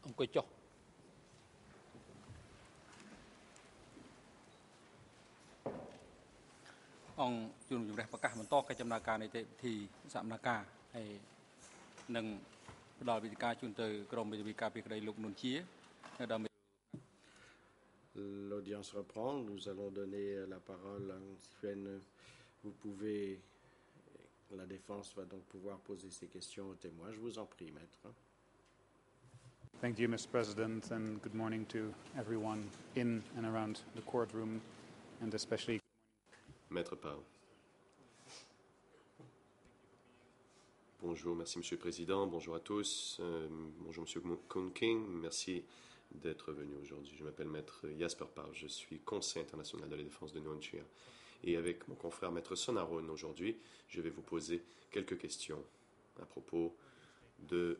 អង្គុយចុះអង្គជួនជំរះប្រកាសបន្តកិច្ចដំណើរការនីតិវិធីសមនការហើយនឹងផ្ដល់វិធីការជូនទៅក្រមវិទ្យាការពីក្តីលោកនុនជានៅដល់ L'audience reprend. Nous allons donner la parole à Sven. Vous pouvez, la défense va donc pouvoir poser ses questions aux témoins. Je vous en prie, maître. Thank you, Mr. President, and good morning to everyone in and around the courtroom, and especially Maître Pao. Bonjour, merci Monsieur le Président, bonjour à tous, bonjour Monsieur Koon-King, merci d'être venu aujourd'hui. Je m'appelle Maître Jasper Pao, je suis conseiller international de la défense de Nuon Chea. Et avec mon confrère Maître Sonaron aujourd'hui, je vais vous poser quelques questions à propos de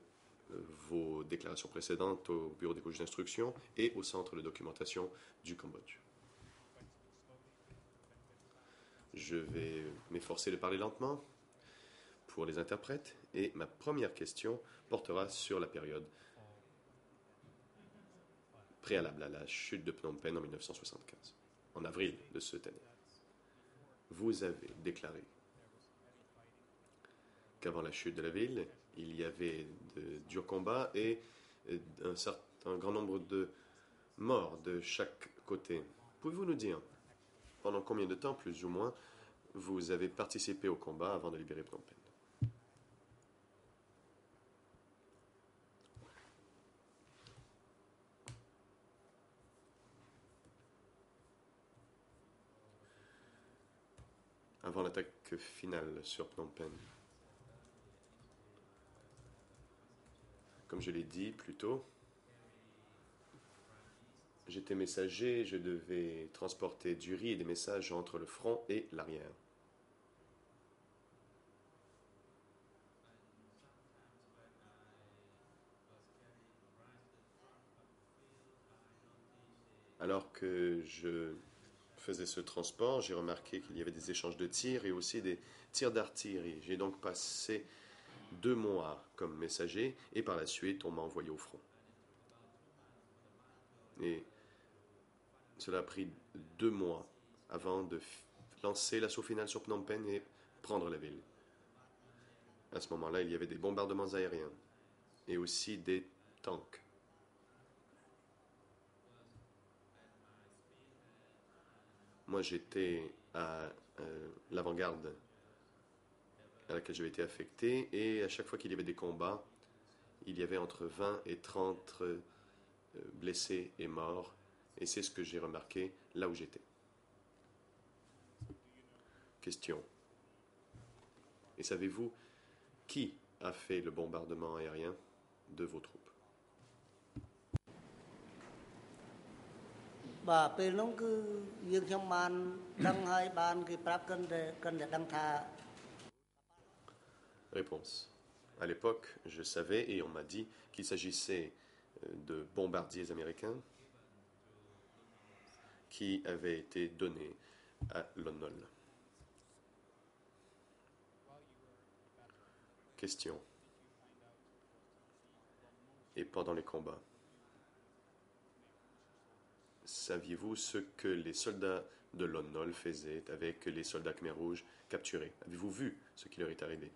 vos déclarations précédentes au bureau des juges d'instruction et au centre de documentation du Cambodge. Je vais m'efforcer de parler lentement pour les interprètes et ma première question portera sur la période préalable à la chute de Phnom Penh en 1975, en avril de cette année. Vous avez déclaré qu'avant la chute de la ville, il y avait de durs combats et un grand nombre de morts de chaque côté. Pouvez-vous nous dire pendant combien de temps, plus ou moins, vous avez participé au combat avant de libérer Phnom Penh? Avant l'attaque finale sur Phnom Penh. Comme je l'ai dit plus tôt, j'étais messager, je devais transporter du riz et des messages entre le front et l'arrière. Alors que je faisais ce transport, j'ai remarqué qu'il y avait des échanges de tirs et aussi des tirs d'artillerie. J'ai donc passé 2 mois comme messager et par la suite, on m'a envoyé au front. Et cela a pris 2 mois avant de lancer l'assaut final sur Phnom Penh et prendre la ville. À ce moment-là, il y avait des bombardements aériens et aussi des tanks. Moi, j'étais à l'avant-garde à laquelle j'avais été affecté et à chaque fois qu'il y avait des combats, il y avait entre 20 et 30 blessés et morts. Et c'est ce que j'ai remarqué là où j'étais. Question. Et savez-vous qui a fait le bombardement aérien de vos troupes? Réponse. À l'époque, je savais et on m'a dit qu'il s'agissait de bombardiers américains qui avaient été donnés à Lon Nol. Question. Et pendant les combats, saviez-vous ce que les soldats de Lon Nol faisaient avec les soldats Khmer Rouges capturés? Avez-vous vu ce qui leur est arrivé?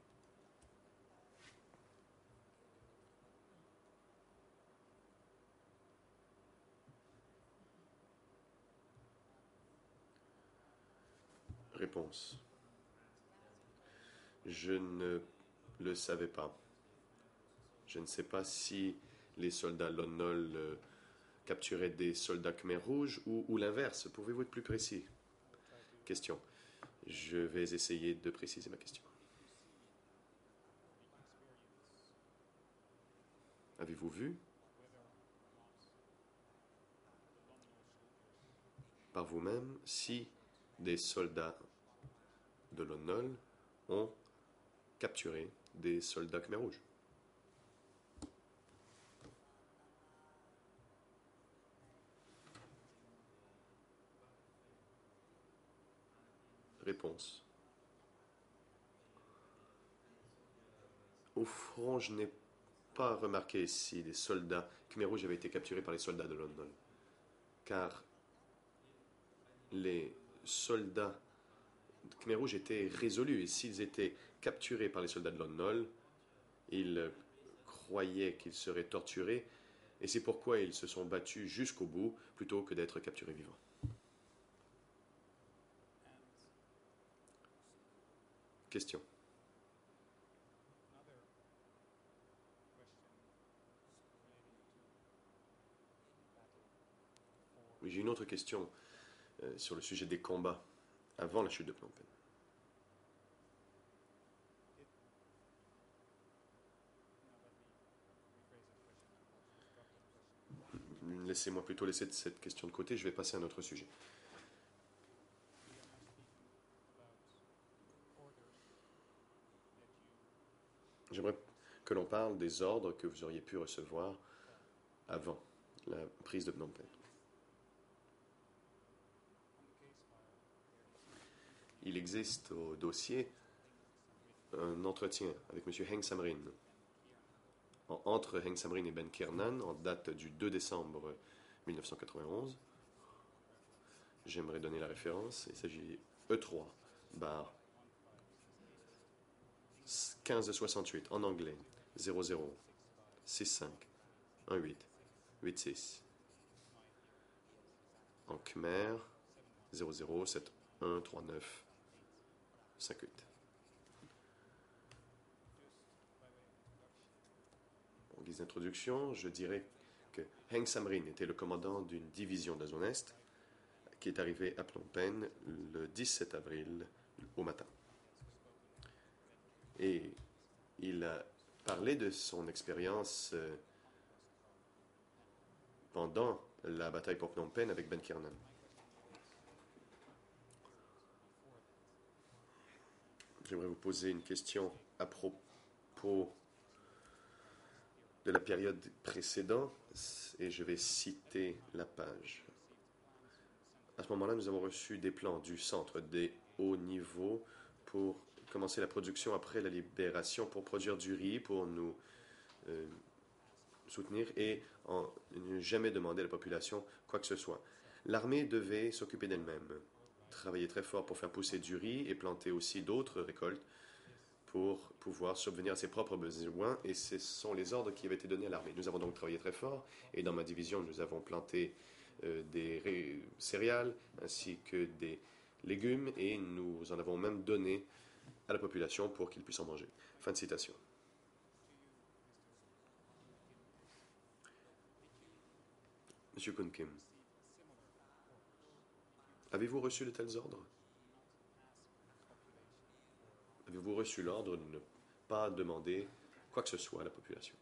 Réponse. Je ne le savais pas. Je ne sais pas si les soldats Lon Nol capturaient des soldats Khmer Rouges ou l'inverse. Pouvez-vous être plus précis? Question. Je vais essayer de préciser ma question. Avez-vous vu par vous-même si des soldats de Lon Nol ont capturé des soldats Khmer Rouges? Réponse. Au front, je n'ai pas remarqué si des soldats Khmer Rouge avaient été capturés par les soldats de Lon Nol. Car les soldats Khmer Rouge étaient résolus. Et s'ils étaient capturés par les soldats de Lon Nol, ils croyaient qu'ils seraient torturés. Et c'est pourquoi ils se sont battus jusqu'au bout plutôt que d'être capturés vivants. Question. Oui, j'ai une autre question sur le sujet des combats avant la chute de Phnom Penh. Laissez-moi plutôt laisser cette question de côté, je vais passer à un autre sujet. J'aimerais que l'on parle des ordres que vous auriez pu recevoir avant la prise de Phnom Penh. Il existe au dossier un entretien avec M. Heng Samrin entre Heng Samrin et Ben Kiernan en date du 2 décembre 1991. J'aimerais donner la référence. Il s'agit E3 bar 1568 en anglais 00 65 18 86 en khmer 00 71 39 58. En guise d'introduction, je dirais que Heng Samrin était le commandant d'une division de la zone Est qui est arrivé à Phnom Penh le 17 avril au matin. Et il a parlé de son expérience pendant la bataille pour Phnom Penh avec Ben Kiernan. J'aimerais vous poser une question à propos de la période précédente et je vais citer la page. À ce moment-là, nous avons reçu des plans du centre des hauts niveaux pour commencer la production après la libération, pour produire du riz, pour nous soutenir et ne jamais demander à la population quoi que ce soit. L'armée devait s'occuper d'elle-même, travailler très fort pour faire pousser du riz et planter aussi d'autres récoltes pour pouvoir subvenir à ses propres besoins, et ce sont les ordres qui avaient été donnés à l'armée. Nous avons donc travaillé très fort, et dans ma division, nous avons planté des céréales ainsi que des légumes, et nous en avons même donné à la population pour qu'ils puissent en manger. Fin de citation. Monsieur Kun Kim, avez-vous reçu de tels ordres? Avez-vous reçu l'ordre de ne pas demander quoi que ce soit à la population?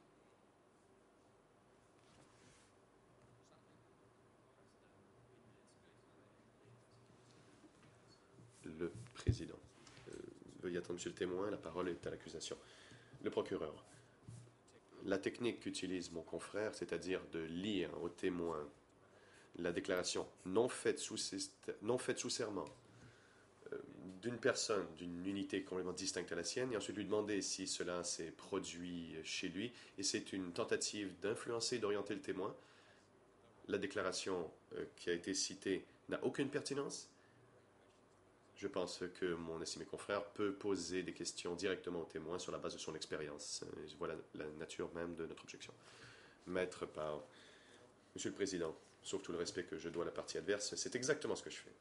Le président. Veuillez attendre, monsieur le témoin, la parole est à l'accusation. Le procureur. La technique qu'utilise mon confrère, c'est-à-dire de lire au témoin la déclaration non faite sous serment d'une personne, d'une unité complètement distincte à la sienne, et ensuite lui demander si cela s'est produit chez lui, et c'est une tentative d'influencer, d'orienter le témoin. La déclaration qui a été citée n'a aucune pertinence. Je pense que mon estimé confrère peut poser des questions directement au témoin sur la base de son expérience. Voilà la nature même de notre objection. Maître Pao, Monsieur le Président, sauf tout le respect que je dois à la partie adverse, c'est exactement ce que je fais.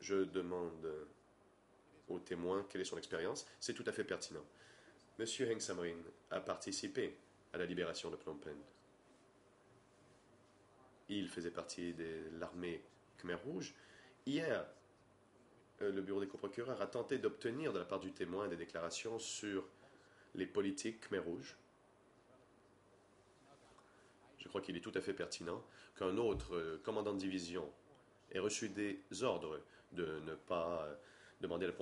Je demande au témoin quelle est son expérience. C'est tout à fait pertinent. Monsieur Heng Samrin a participé à la libération de Phnom Penh. Il faisait partie de l'armée Khmer Rouge. Hier, le bureau des coprocureurs a tenté d'obtenir de la part du témoin des déclarations sur les politiques Khmer Rouge. Je crois qu'il est tout à fait pertinent qu'un autre commandant de division ait reçu des ordres de ne pas demander à la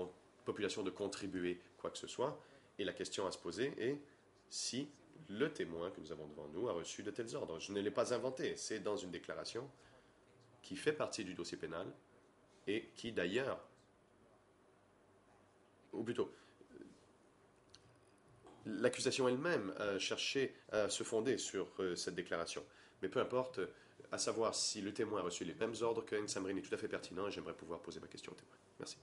population de contribuer quoi que ce soit. Et la question à se poser est si le témoin que nous avons devant nous a reçu de tels ordres. Je ne l'ai pas inventé, c'est dans une déclaration qui fait partie du dossier pénal et qui d'ailleurs, ou plutôt, L'accusation elle-même a cherché à se fonder sur cette déclaration. Mais peu importe, à savoir si le témoin a reçu les mêmes ordres que Samrin est tout à fait pertinent et j'aimerais pouvoir poser ma question au témoin. Merci.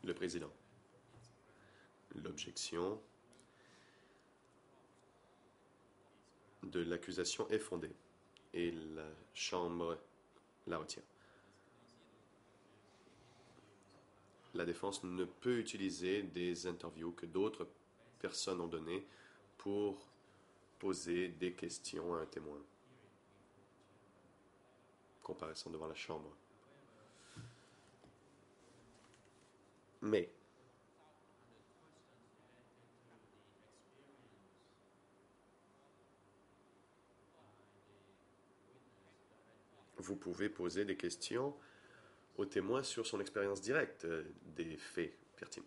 Le président. L'objection de l'accusation est fondée et la Chambre la retient. La défense ne peut utiliser des interviews que d'autres personnes ont données pour poser des questions à un témoin comparaissant devant la Chambre. Mais vous pouvez poser des questions au témoin sur son expérience directe des faits pertinents.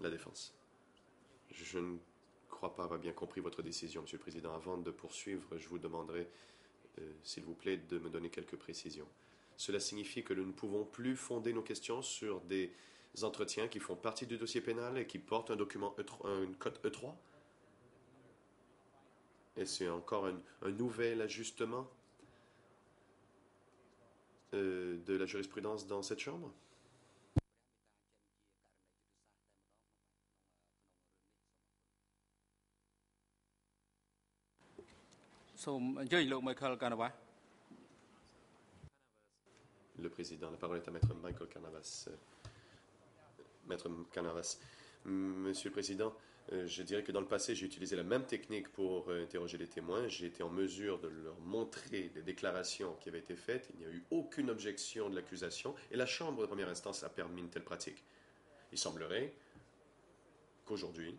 La défense. Je ne crois pas avoir bien compris votre décision, Monsieur le Président. Avant de poursuivre, je vous demanderai, s'il vous plaît, de me donner quelques précisions. Cela signifie que nous ne pouvons plus fonder nos questions sur des entretiens qui font partie du dossier pénal et qui portent un document un code E3? Et c'est encore un nouvel ajustement de la jurisprudence dans cette Chambre? Le président, la parole est à Maître Michael Canavas. Maître Canavas. Monsieur le Président, je dirais que dans le passé, j'ai utilisé la même technique pour interroger les témoins. J'ai été en mesure de leur montrer des déclarations qui avaient été faites. Il n'y a eu aucune objection de l'accusation et la Chambre de première instance a permis une telle pratique. Il semblerait qu'aujourd'hui,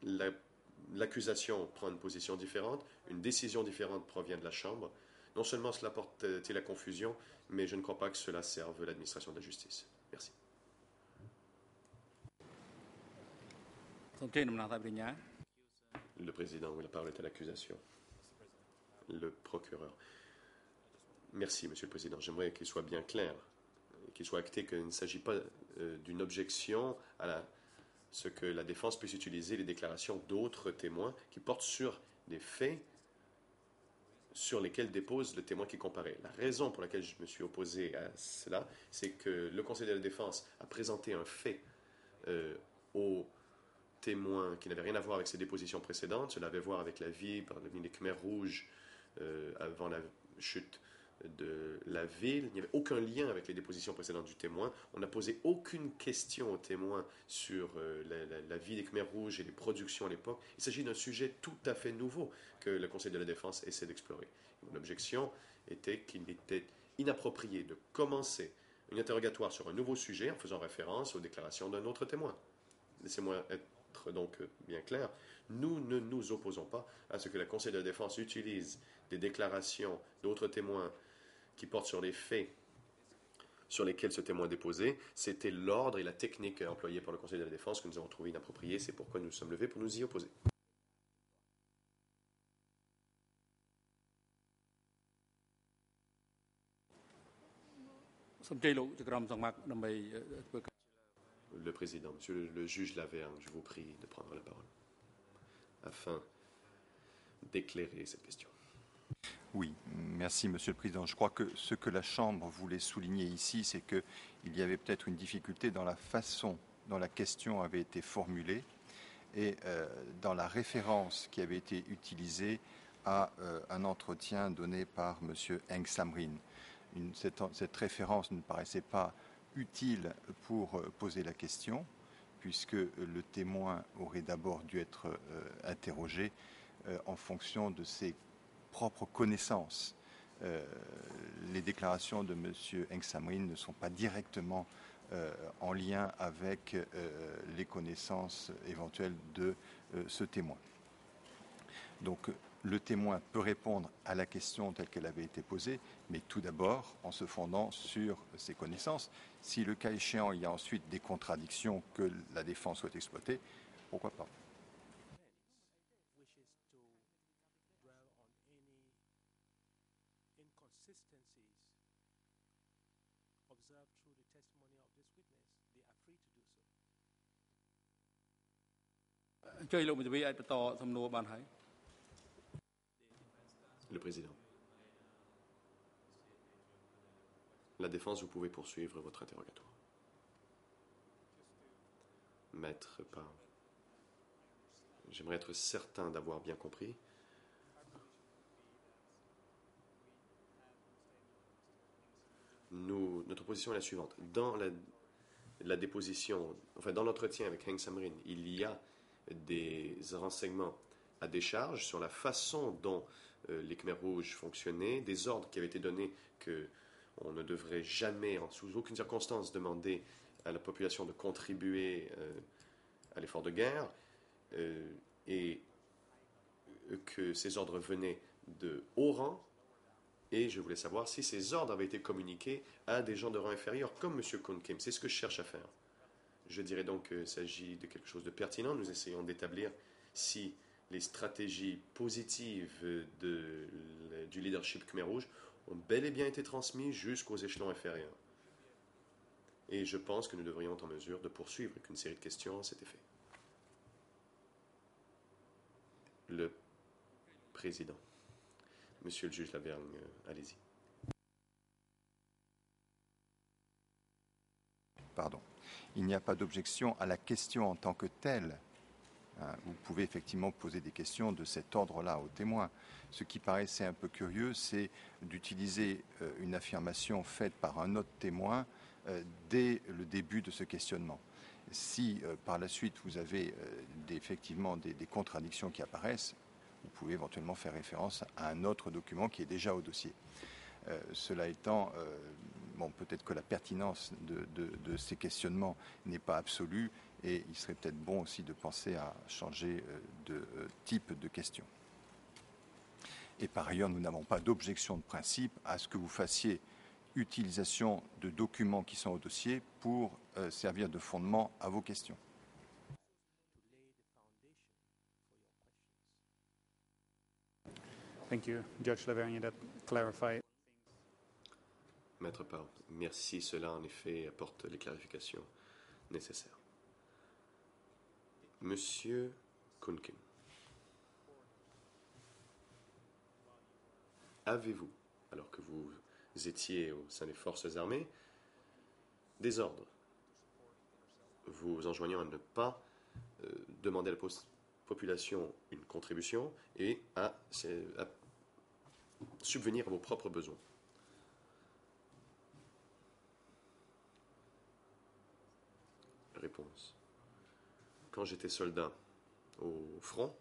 la l'accusation prend une position différente, une décision différente provient de la Chambre. Non seulement cela porte-t-il à confusion, mais je ne crois pas que cela serve l'administration de la justice. Merci. Le président, oui, la parole est à l'accusation. Le procureur. Merci, Monsieur le Président. J'aimerais qu'il soit bien clair, qu'il soit acté qu'il ne s'agit pas d'une objection à ce que la défense puisse utiliser les déclarations d'autres témoins qui portent sur des faits sur lesquels dépose le témoin qui comparait. La raison pour laquelle je me suis opposé à cela, c'est que le Conseil de la défense a présenté un fait aux témoins qui n'avait rien à voir avec ses dépositions précédentes. Cela avait à voir avec la vie parmi les Khmers rouges avant la chute de la ville. Il n'y avait aucun lien avec les dépositions précédentes du témoin. On n'a posé aucune question au témoin sur la vie des Khmers rouges et les productions à l'époque. Il s'agit d'un sujet tout à fait nouveau que le Conseil de la défense essaie d'explorer. Mon objection était qu'il était inapproprié de commencer un interrogatoire sur un nouveau sujet en faisant référence aux déclarations d'un autre témoin. Laissez-moi être donc bien clair. Nous ne nous opposons pas à ce que le Conseil de la défense utilise des déclarations d'autres témoins qui portent sur les faits sur lesquels ce témoin a déposé. C'était l'ordre et la technique employée par le Conseil de la défense que nous avons trouvé inappropriée. C'est pourquoi nous nous sommes levés pour nous y opposer. Le président, monsieur le juge Lavergne, je vous prie de prendre la parole afin d'éclairer cette question. Oui, merci Monsieur le Président. Je crois que ce que la Chambre voulait souligner ici, c'est qu'il y avait peut-être une difficulté dans la façon dont la question avait été formulée et dans la référence qui avait été utilisée à un entretien donné par Monsieur Heng Samrin. Cette référence ne paraissait pas utile pour poser la question, puisque le témoin aurait d'abord dû être interrogé en fonction de ses propres connaissances. Les déclarations de M. Heng Samrin ne sont pas directement en lien avec les connaissances éventuelles de ce témoin. Donc le témoin peut répondre à la question telle qu'elle avait été posée, mais tout d'abord en se fondant sur ses connaissances. Si le cas échéant, il y a ensuite des contradictions que la défense souhaite exploiter, pourquoi pas? Le président. La défense, vous pouvez poursuivre votre interrogatoire. Maître Page, j'aimerais être certain d'avoir bien compris. Notre position est la suivante. Dans la déposition, enfin dans l'entretien avec Heng Samrin, il y a des renseignements à décharge sur la façon dont les Khmers rouges fonctionnaient, des ordres qui avaient été donnés qu'on ne devrait jamais, sous aucune circonstance, demander à la population de contribuer à l'effort de guerre, et que ces ordres venaient de haut rang. Et je voulais savoir si ces ordres avaient été communiqués à des gens de rang inférieur, comme M. Kun Kim. C'est ce que je cherche à faire. Je dirais donc qu'il s'agit de quelque chose de pertinent. Nous essayons d'établir si les stratégies positives du leadership Khmer Rouge ont bel et bien été transmises jusqu'aux échelons inférieurs. Et je pense que nous devrions être en mesure de poursuivre avec une série de questions à cet effet. Le président. Monsieur le juge Lavergne, allez-y. Pardon. Il n'y a pas d'objection à la question en tant que telle. Vous pouvez effectivement poser des questions de cet ordre-là aux témoins. Ce qui paraissait un peu curieux, c'est d'utiliser une affirmation faite par un autre témoin dès le début de ce questionnement. Si par la suite vous avez effectivement des contradictions qui apparaissent, vous pouvez éventuellement faire référence à un autre document qui est déjà au dossier. Cela étant, peut-être que la pertinence de ces questionnements n'est pas absolue et il serait peut-être bon aussi de penser à changer de type de question. Et par ailleurs, nous n'avons pas d'objection de principe à ce que vous fassiez utilisation de documents qui sont au dossier pour servir de fondement à vos questions. Thank you, Judge Lavergne. That clarified. Maître Parle, merci. Cela, en effet, apporte les clarifications nécessaires. Monsieur Kunkin, avez-vous, alors que vous étiez au sein des forces armées, des ordres vous enjoignant à ne pas demander à la population une contribution et à subvenir à vos propres besoins? Réponse. Quand j'étais soldat au front,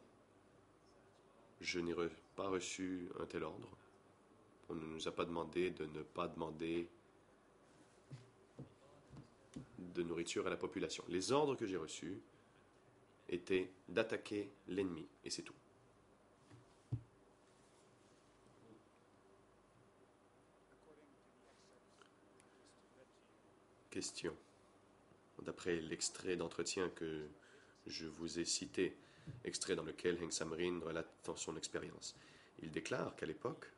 je n'ai pas reçu un tel ordre. On ne nous a pas demandé de ne pas demander de nourriture à la population. Les ordres que j'ai reçus étaient d'attaquer l'ennemi, et c'est tout. Question. D'après l'extrait d'entretien que je vous ai cité, extrait dans lequel Heng Samrin relate son expérience, il déclare qu'à l'époque,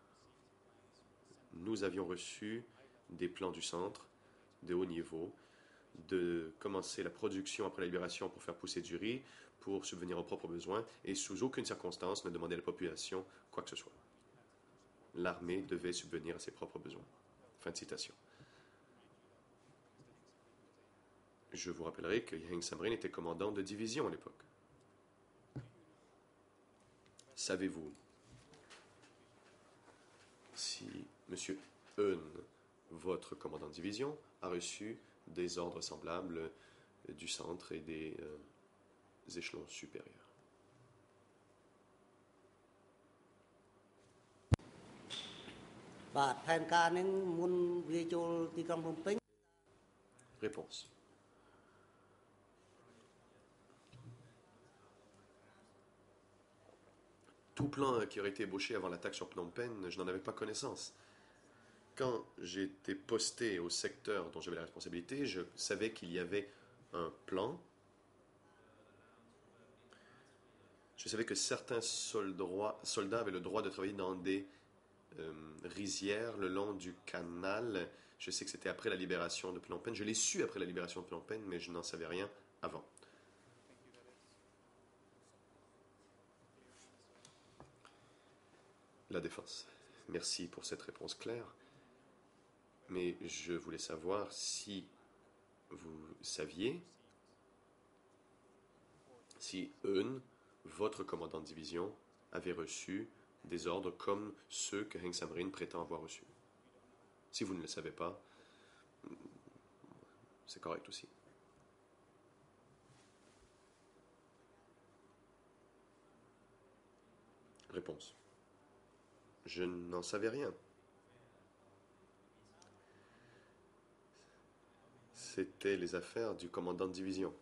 nous avions reçu des plans du centre de haut niveau, de commencer la production après la libération pour faire pousser du riz, pour subvenir aux propres besoins, et sous aucune circonstance ne demander à la population quoi que ce soit. L'armée devait subvenir à ses propres besoins. Fin de citation. Je vous rappellerai que Heng Samrin était commandant de division à l'époque. Savez-vous si M. Eun, votre commandant de division, a reçu des ordres semblables du centre et des échelons supérieurs? Réponse. Tout plan qui aurait été ébauché avant l'attaque sur Phnom Penh, je n'en avais pas connaissance. Quand j'étais posté au secteur dont j'avais la responsabilité, je savais qu'il y avait un plan. Je savais que certains soldats avaient le droit de travailler dans des rizières le long du canal. Je sais que c'était après la libération de Phnom Penh. Je l'ai su après la libération de Phnom Penh, mais je n'en savais rien avant. La défense. Merci pour cette réponse claire. Mais je voulais savoir si vous saviez si Eun, votre commandant de division, avait reçu des ordres comme ceux que Heng Samrin prétend avoir reçus. Si vous ne le savez pas, c'est correct aussi. Réponse. Je n'en savais rien. C'était les affaires du commandant de division.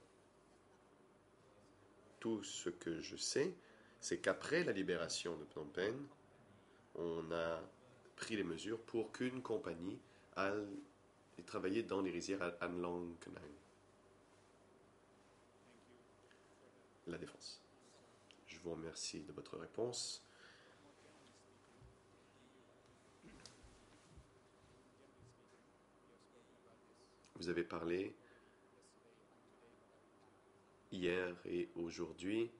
Tout ce que je sais, c'est qu'après la libération de Phnom Penh, on a pris les mesures pour qu'une compagnie aille travailler dans les rizières à An Long Kenang. La défense. Je vous remercie de votre réponse. Vous avez parlé hier et aujourd'hui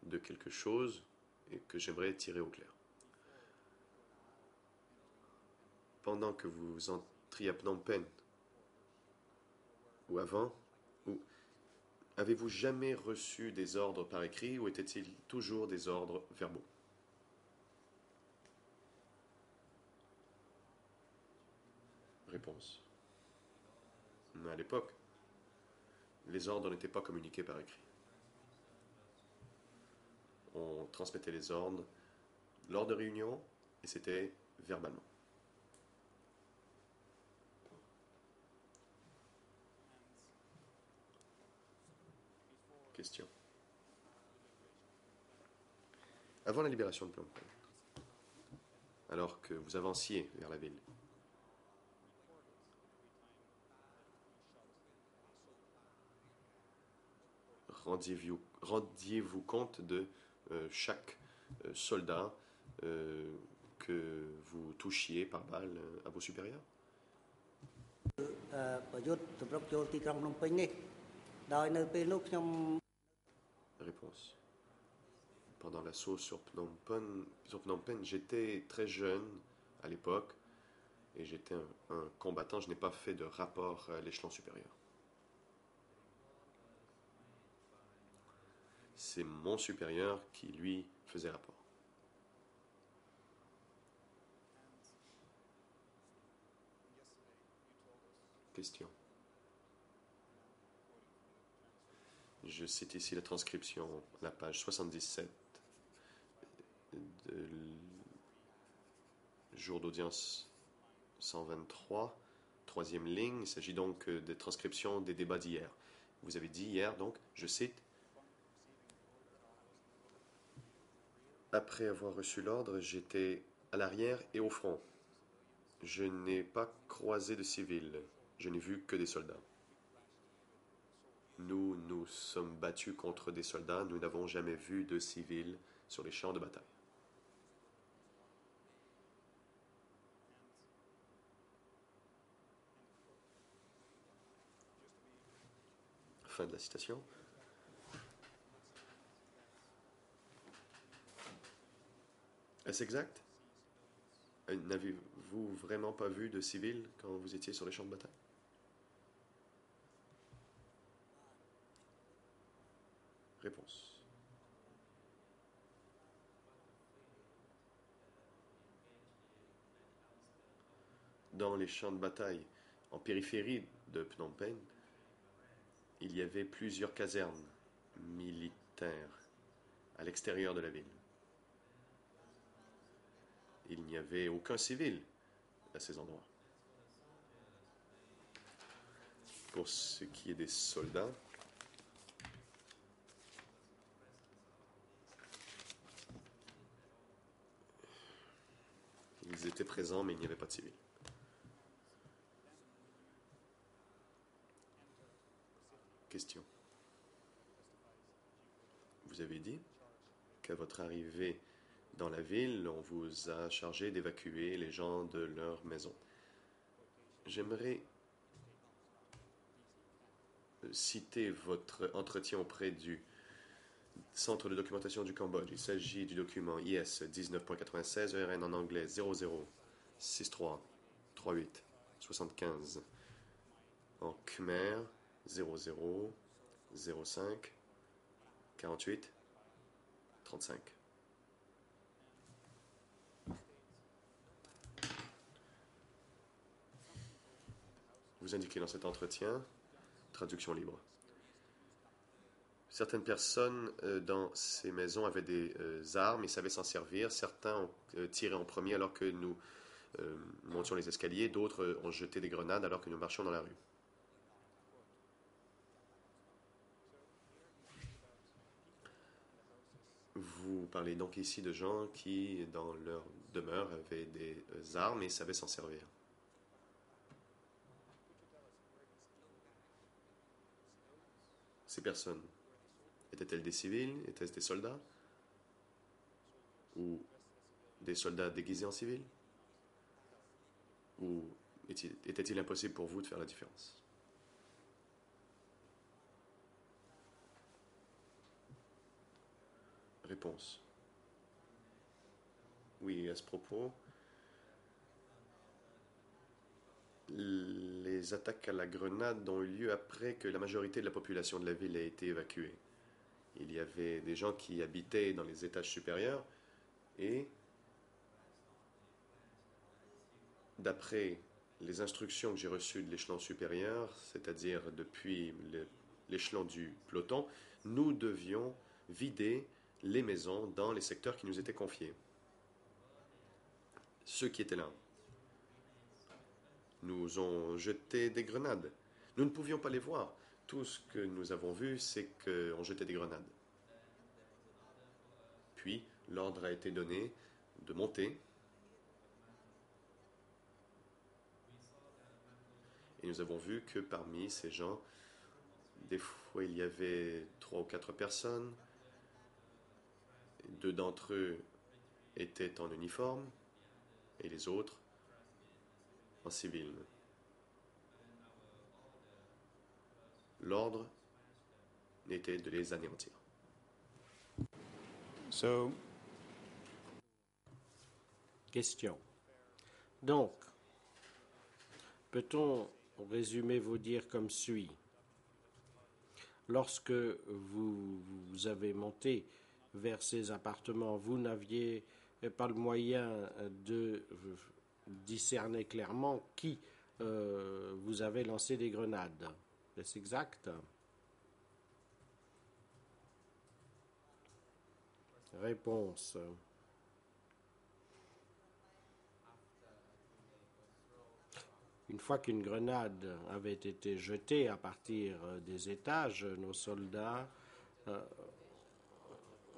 de quelque chose que j'aimerais tirer au clair. Pendant que vous entriez à Phnom Penh, ou avant, avez-vous jamais reçu des ordres par écrit ou étaient-ils toujours des ordres verbaux? Réponse. À l'époque, les ordres n'étaient pas communiqués par écrit. On transmettait les ordres lors de réunions et c'était verbalement. Question. Avant la libération de Phnom Penh, alors que vous avanciez vers la ville, rendiez-vous compte de chaque soldat que vous touchiez par balle à vos supérieurs? Réponse. Pendant l'assaut sur Phnom Penh, j'étais très jeune à l'époque et j'étais un combattant. Je n'ai pas fait de rapport à l'échelon supérieur. C'est mon supérieur qui, lui, faisait rapport. Question. Je cite ici la transcription, la page 77 de jour d'audience 123, troisième ligne. Il s'agit donc de transcription des débats d'hier. Vous avez dit hier, donc, je cite, « Après avoir reçu l'ordre, j'étais à l'arrière et au front. Je n'ai pas croisé de civils. Je n'ai vu que des soldats. Nous nous sommes battus contre des soldats. Nous n'avons jamais vu de civils sur les champs de bataille. » Fin de la citation. Est-ce exact? N'avez-vous vraiment pas vu de civils quand vous étiez sur les champs de bataille? Réponse. Dans les champs de bataille, en périphérie de Phnom Penh, il y avait plusieurs casernes militaires à l'extérieur de la ville. Il n'y avait aucun civil à ces endroits. Pour ce qui est des soldats, ils étaient présents, mais il n'y avait pas de civils. Question. Vous avez dit qu'à votre arrivée dans la ville, on vous a chargé d'évacuer les gens de leur maison. J'aimerais citer votre entretien auprès du Centre de documentation du Cambodge. Il s'agit du document IS 19.96 ERN en anglais 00633875 en Khmer 0005 48 35. Vous indiquez dans cet entretien, traduction libre. Certaines personnes dans ces maisons avaient des armes et savaient s'en servir. Certains ont tiré en premier alors que nous montions les escaliers. D'autres ont jeté des grenades alors que nous marchions dans la rue. Vous parlez donc ici de gens qui, dans leur demeure, avaient des armes et savaient s'en servir. Ces personnes, étaient-elles des civils? Étaient-ce des soldats? Ou des soldats déguisés en civils? Ou était-il impossible pour vous de faire la différence? Réponse. Oui, à ce propos, les attaques à la grenade ont eu lieu après que la majorité de la population de la ville a été évacuée. Il y avait des gens qui habitaient dans les étages supérieurs et, d'après les instructions que j'ai reçues de l'échelon supérieur, c'est-à-dire depuis l'échelon du peloton, nous devions vider les maisons dans les secteurs qui nous étaient confiés. Ceux qui étaient là nous ont jeté des grenades. Nous ne pouvions pas les voir. tout ce que nous avons vu, c'est qu'on jetait des grenades. Puis, l'ordre a été donné de monter. Et nous avons vu que parmi ces gens, des fois il y avait 3 ou 4 personnes. 2 d'entre eux étaient en uniforme et les autres en civil. L'ordre était de les anéantir. So, Question. Donc, peut-on résumer vos dires comme suit? Lorsque vous avez monté vers ces appartements, vous n'aviez pas le moyen de discerner clairement qui vous avait lancé des grenades. Est-ce exact? Réponse. Une fois qu'une grenade avait été jetée à partir des étages, nos soldats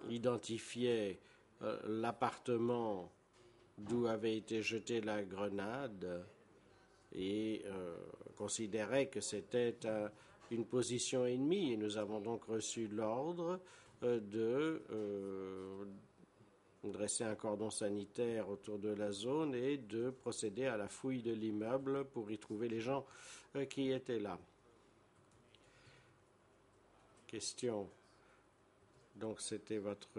identifiaient l'appartement d'où avait été jetée la grenade et considéraient que c'était une position ennemie. Et nous avons donc reçu l'ordre de dresser un cordon sanitaire autour de la zone et de procéder à la fouille de l'immeuble pour y trouver les gens qui étaient là. Question. Donc c'était votre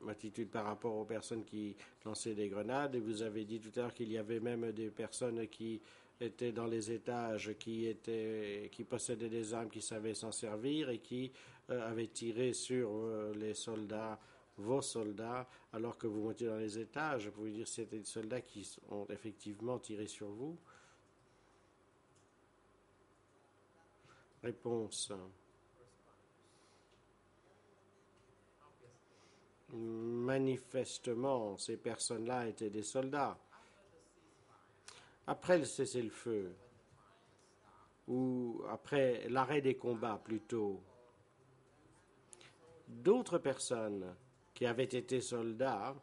attitude par rapport aux personnes qui lançaient des grenades, et vous avez dit tout à l'heure qu'il y avait même des personnes qui étaient dans les étages, qui possédaient des armes, qui savaient s'en servir et qui avaient tiré sur les soldats, vos soldats, alors que vous montiez dans les étages. Vous pouvez dire que c'était des soldats qui ont effectivement tiré sur vous? Réponse. Manifestement, ces personnes-là étaient des soldats. Après le cessez-le-feu, ou après l'arrêt des combats plutôt, d'autres personnes qui avaient été soldats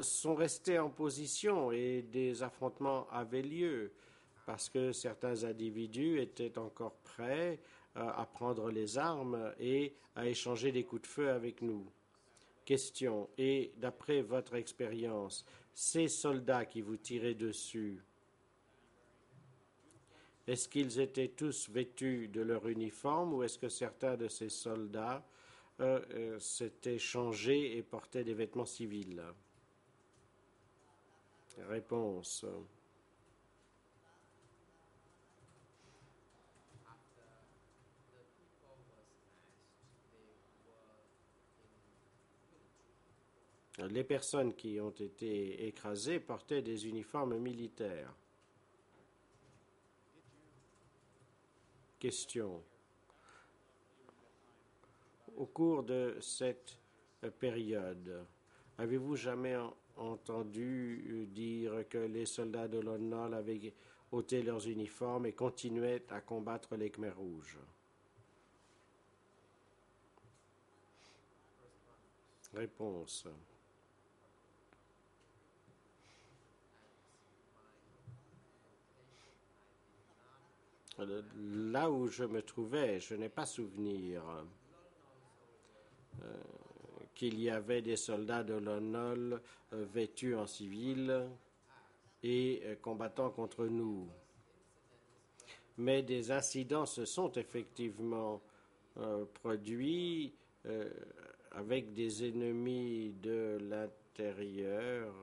sont restés en position et des affrontements avaient lieu parce que certains individus étaient encore prêts à prendre les armes et à échanger des coups de feu avec nous. Question. Et d'après votre expérience, ces soldats qui vous tiraient dessus, est-ce qu'ils étaient tous vêtus de leur uniforme ou est-ce que certains de ces soldats s'étaient changés et portaient des vêtements civils? Réponse. Les personnes qui ont été écrasées portaient des uniformes militaires. Question. Au cours de cette période, avez-vous jamais entendu dire que les soldats de Lon Nol avaient ôté leurs uniformes et continuaient à combattre les Khmers rouges? Réponse. Là où je me trouvais, je n'ai pas souvenir qu'il y avait des soldats de Lon Nol vêtus en civil et combattant contre nous. Mais des incidents se sont effectivement produits avec des ennemis de l'intérieur.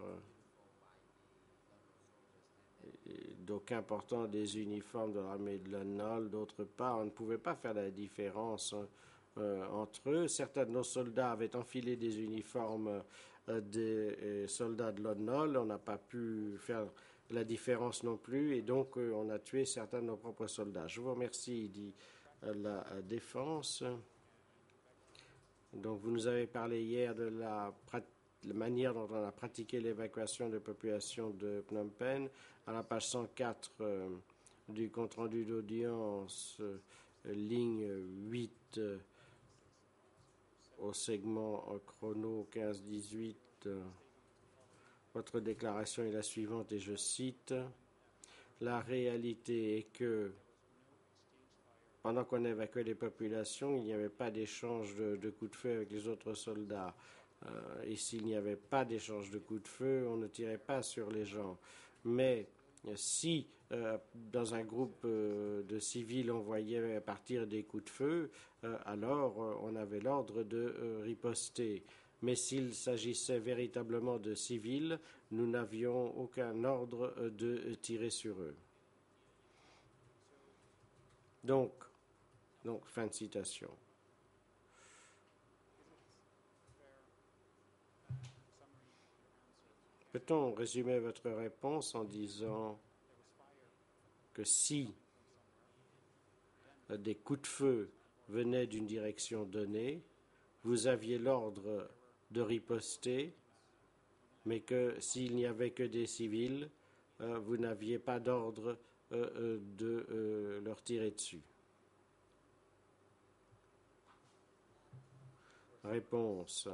D'aucuns portant des uniformes de l'armée de Lon Nol, d'autres pas. On ne pouvait pas faire la différence entre eux. Certains de nos soldats avaient enfilé des uniformes des soldats de Lon Nol. On n'a pas pu faire la différence non plus, et donc on a tué certains de nos propres soldats. Je vous remercie, dit la défense. Donc vous nous avez parlé hier de la la manière dont on a pratiqué l'évacuation de population de Phnom Penh. À la page 104 du compte-rendu d'audience, ligne 8, au segment chrono 15-18, votre déclaration est la suivante et je cite: la réalité est que pendant qu'on évacuait les populations, il n'y avait pas d'échange de coups de feu avec les autres soldats. Et s'il n'y avait pas d'échange de coups de feu, on ne tirait pas sur les gens. Mais si dans un groupe de civils on voyait partir des coups de feu, alors on avait l'ordre de riposter. Mais s'il s'agissait véritablement de civils, nous n'avions aucun ordre de tirer sur eux. Donc, fin de citation. Peut-on résumer votre réponse en disant que si des coups de feu venaient d'une direction donnée, vous aviez l'ordre de riposter, mais que s'il n'y avait que des civils, vous n'aviez pas d'ordre de leur tirer dessus? Réponse.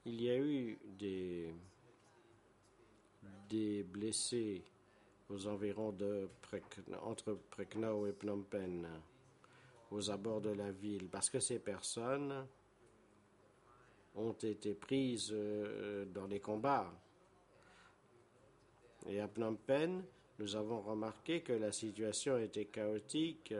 Il y a eu des blessés aux environs entre Preknau et Phnom Penh, aux abords de la ville, parce que ces personnes ont été prises dans les combats. Et à Phnom Penh, nous avons remarqué que la situation était chaotique.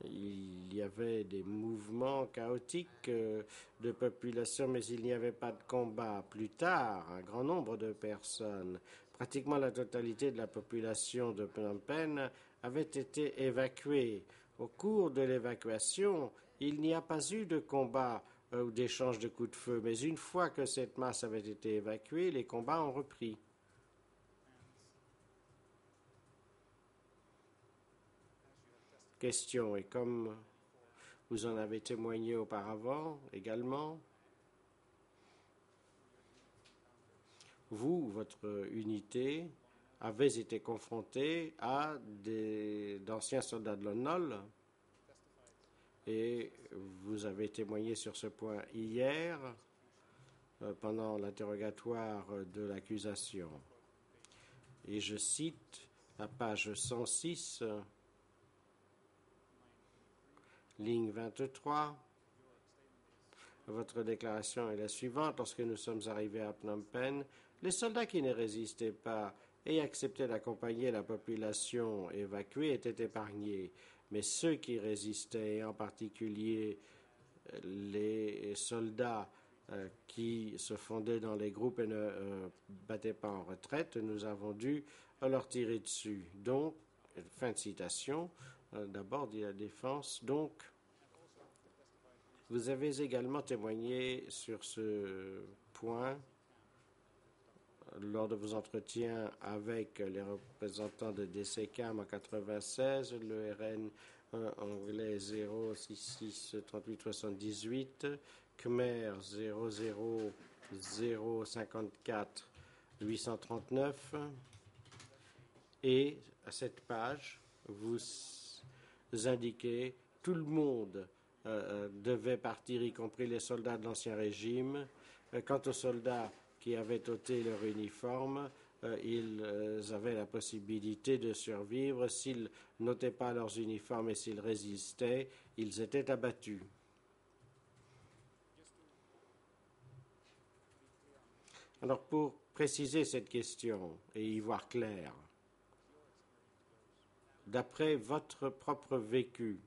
Il y avait des mouvements chaotiques de population, mais il n'y avait pas de combat. Plus tard, un grand nombre de personnes, pratiquement la totalité de la population de Phnom Penh, avait été évacuée. Au cours de l'évacuation, il n'y a pas eu de combat ou d'échange de coups de feu, mais une fois que cette masse avait été évacuée, les combats ont repris. Question, et comme vous en avez témoigné auparavant également, vous, votre unité, avez été confronté à d'anciens soldats de l'ONOL et vous avez témoigné sur ce point hier pendant l'interrogatoire de l'accusation. Et je cite la page 106, ligne 23. Votre déclaration est la suivante. Lorsque nous sommes arrivés à Phnom Penh, les soldats qui ne résistaient pas et acceptaient d'accompagner la population évacuée étaient épargnés. Mais ceux qui résistaient, et en particulier les soldats qui se fondaient dans les groupes et ne battaient pas en retraite, nous avons dû leur tirer dessus. Donc, fin de citation, d'abord dit la défense. Donc, vous avez également témoigné sur ce point lors de vos entretiens avec les représentants de DCCAM en 1996, le RN anglais 066 38 78, Khmer 00054 839. Et à cette page, vous indiquez tout le monde devait partir, y compris les soldats de l'Ancien Régime. Quant aux soldats qui avaient ôté leur uniforme, ils avaient la possibilité de survivre. S'ils n'ôtaient pas leurs uniformes et s'ils résistaient, ils étaient abattus. Alors, pour préciser cette question et y voir clair, d'après votre propre vécu,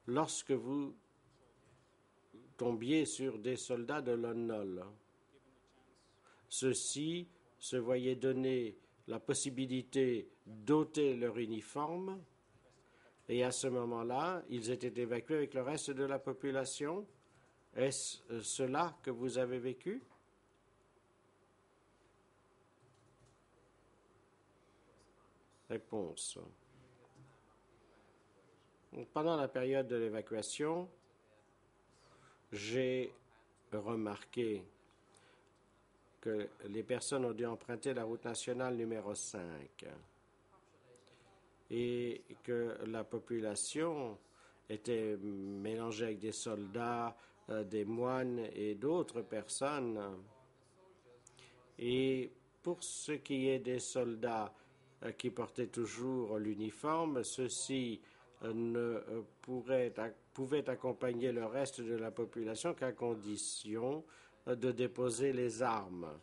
lorsque vous tombiez sur des soldats de l'ONOL, ceux-ci se voyaient donner la possibilité d'ôter leur uniforme et à ce moment-là, ils étaient évacués avec le reste de la population Est-ce cela que vous avez vécu? Réponse. Pendant la période de l'évacuation, j'ai remarqué que les personnes ont dû emprunter la route nationale numéro 5 et que la population était mélangée avec des soldats, des moines et d'autres personnes. Et pour ce qui est des soldats qui portaient toujours l'uniforme, ceux-ci pouvaient accompagner le reste de la population qu'à condition de déposer les armes.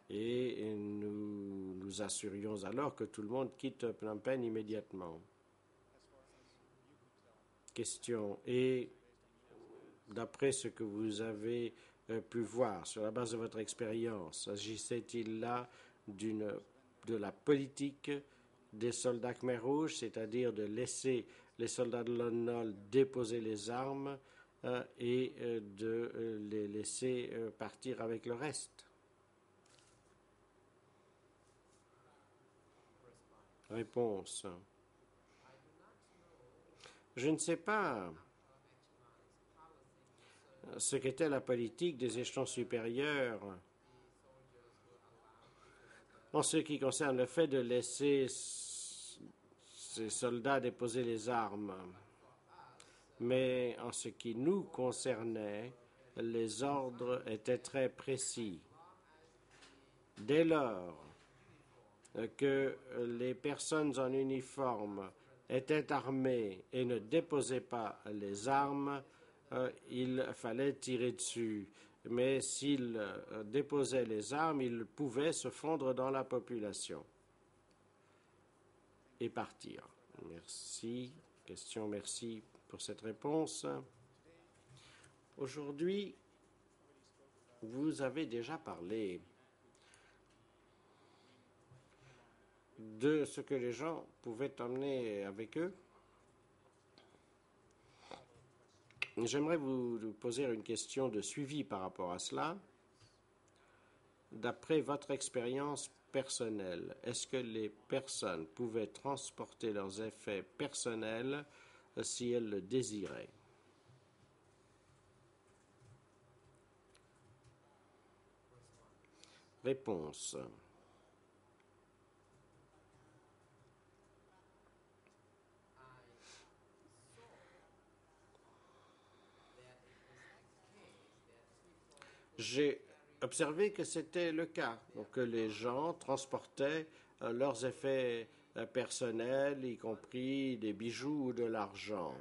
Et nous nous assurions alors que tout le monde quitte Phnom Penh immédiatement. Question. Et d'après ce que vous avez pu voir, sur la base de votre expérience, s'agissait-il là de la politique des soldats Khmer Rouge, c'est-à-dire de laisser les soldats de Lon Nol déposer les armes et de les laisser partir avec le reste? Réponse. Je ne sais pas ce qu'était la politique des échelons supérieurs en ce qui concerne le fait de laisser ces soldats déposer les armes. Mais en ce qui nous concernait, les ordres étaient très précis. Dès lors que les personnes en uniforme étaient armées et ne déposaient pas les armes, il fallait tirer dessus. Mais s'ils déposaient les armes, ils pouvaient se fondre dans la population et partir. Merci. Question, merci pour cette réponse. Aujourd'hui, vous avez déjà parlé de ce que les gens pouvaient emmener avec eux. J'aimerais vous poser une question de suivi par rapport à cela. D'après votre expérience personnelle, est-ce que les personnes pouvaient transporter leurs effets personnels si elles le désiraient? Réponse. J'ai observé que c'était le cas, donc que les gens transportaient leurs effets personnels, y compris des bijoux ou de l'argent.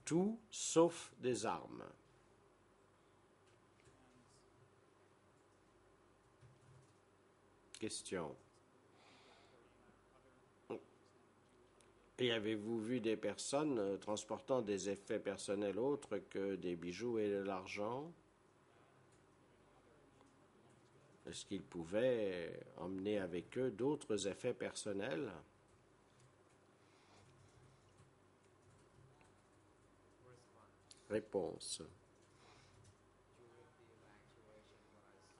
Tout sauf des armes. Question. Et avez-vous vu des personnes transportant des effets personnels autres que des bijoux et de l'argent? Est-ce qu'ils pouvaient emmener avec eux d'autres effets personnels? Réponse.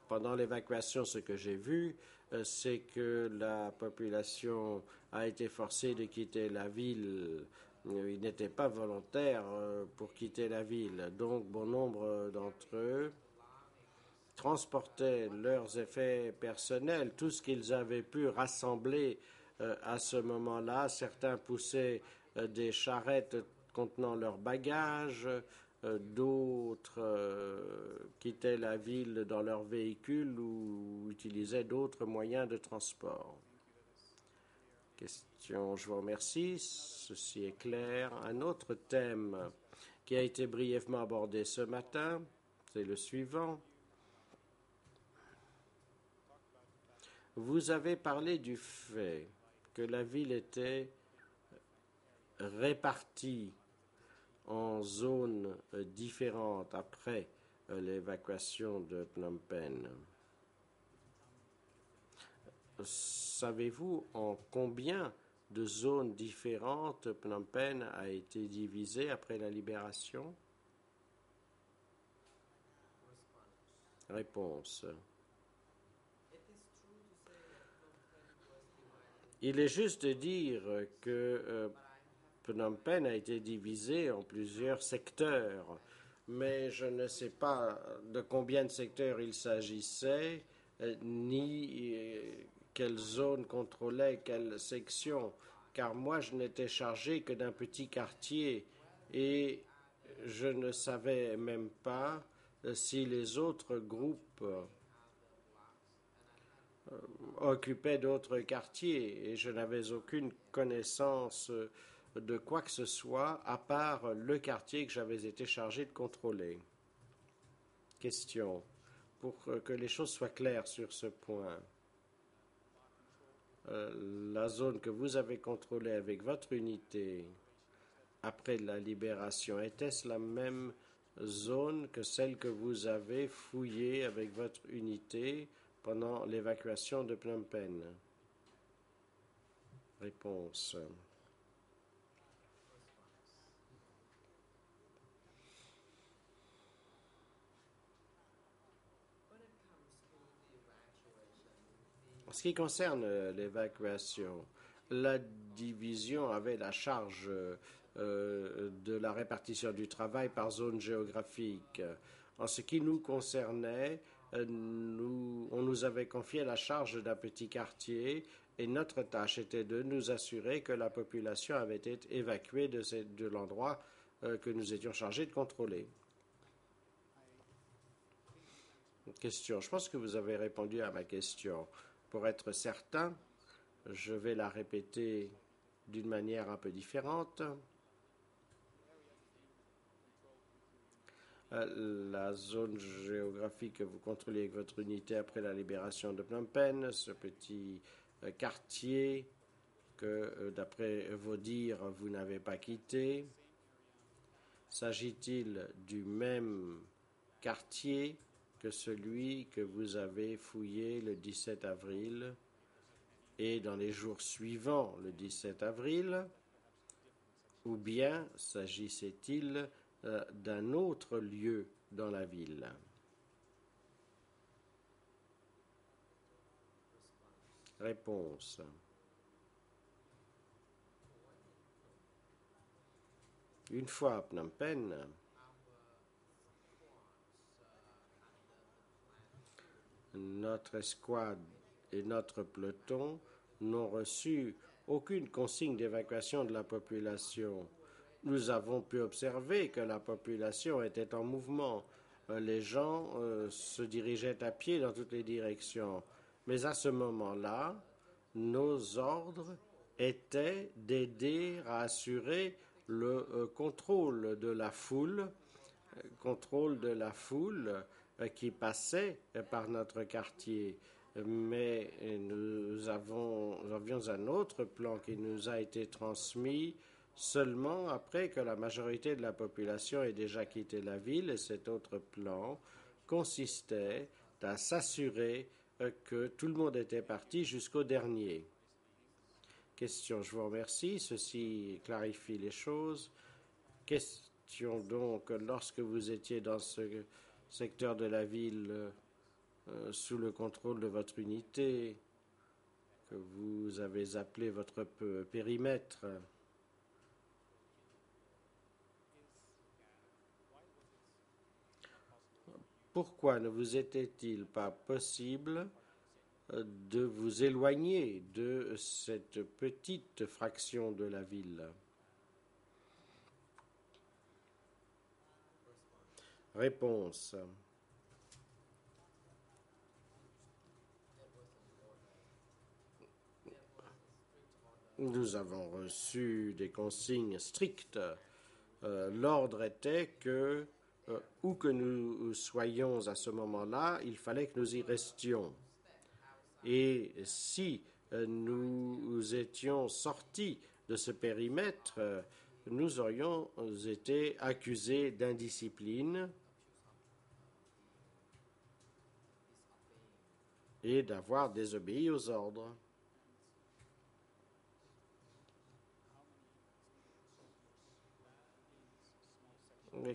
Pendant l'évacuation, ce que j'ai vu, c'est que la population a été forcée de quitter la ville. Ils n'étaient pas volontaires pour quitter la ville. Donc, bon nombre d'entre eux transportaient leurs effets personnels, tout ce qu'ils avaient pu rassembler à ce moment-là. Certains poussaient des charrettes contenant leurs bagages, d'autres quittaient la ville dans leur véhicule ou utilisaient d'autres moyens de transport. Question, je vous remercie. Ceci est clair. Un autre thème qui a été brièvement abordé ce matin, c'est le suivant. Vous avez parlé du fait que la ville était répartie en zones différentes après l'évacuation de Phnom Penh. Savez-vous en combien de zones différentes Phnom Penh a été divisée après la libération? Réponse. Il est juste de dire que Phnom Penh a été divisé en plusieurs secteurs, mais je ne sais pas de combien de secteurs il s'agissait, ni quelle zone contrôlait quelle section, car moi je n'étais chargé que d'un petit quartier et je ne savais même pas si les autres groupes occupaient d'autres quartiers et je n'avais aucune connaissance de quoi que ce soit à part le quartier que j'avais été chargé de contrôler. Question. Pour que les choses soient claires sur ce point, la zone que vous avez contrôlée avec votre unité après la libération, était-ce la même zone que celle que vous avez fouillée avec votre unité pendant l'évacuation de Phnom Penh? Réponse. En ce qui concerne l'évacuation, la division avait la charge de la répartition du travail par zone géographique. En ce qui nous concernait, on nous avait confié la charge d'un petit quartier et notre tâche était de nous assurer que la population avait été évacuée de l'endroit que nous étions chargés de contrôler. Question. Je pense que vous avez répondu à ma question. Pour être certain, je vais la répéter d'une manière un peu différente. La zone géographique que vous contrôlez avec votre unité après la libération de Phnom Penh, ce petit quartier que, d'après vos dires, vous n'avez pas quitté, s'agit-il du même quartier que celui que vous avez fouillé le 17 avril et dans les jours suivants le 17 avril, ou bien s'agissait-il d'un autre lieu dans la ville? Réponse. Une fois à Phnom Penh, notre escouade et notre peloton n'ont reçu aucune consigne d'évacuation de la population. Nous avons pu observer que la population était en mouvement. Les gens se dirigeaient à pied dans toutes les directions. Mais à ce moment-là, nos ordres étaient d'aider à assurer le contrôle de la foule, qui passait par notre quartier. Mais nous avions un autre plan qui nous a été transmis seulement après que la majorité de la population ait déjà quitté la ville, et cet autre plan consistait à s'assurer que tout le monde était parti jusqu'au dernier. Question. Je vous remercie. Ceci clarifie les choses. Question donc, lorsque vous étiez dans ce secteur de la ville sous le contrôle de votre unité, que vous avez appelé votre périmètre, pourquoi ne vous était-il pas possible de vous éloigner de cette petite fraction de la ville? Réponse. Nous avons reçu des consignes strictes. L'ordre était que, où que nous soyons à ce moment-là, il fallait que nous y restions. Et si nous étions sortis de ce périmètre, nous aurions été accusés d'indiscipline et d'avoir désobéi aux ordres. Mais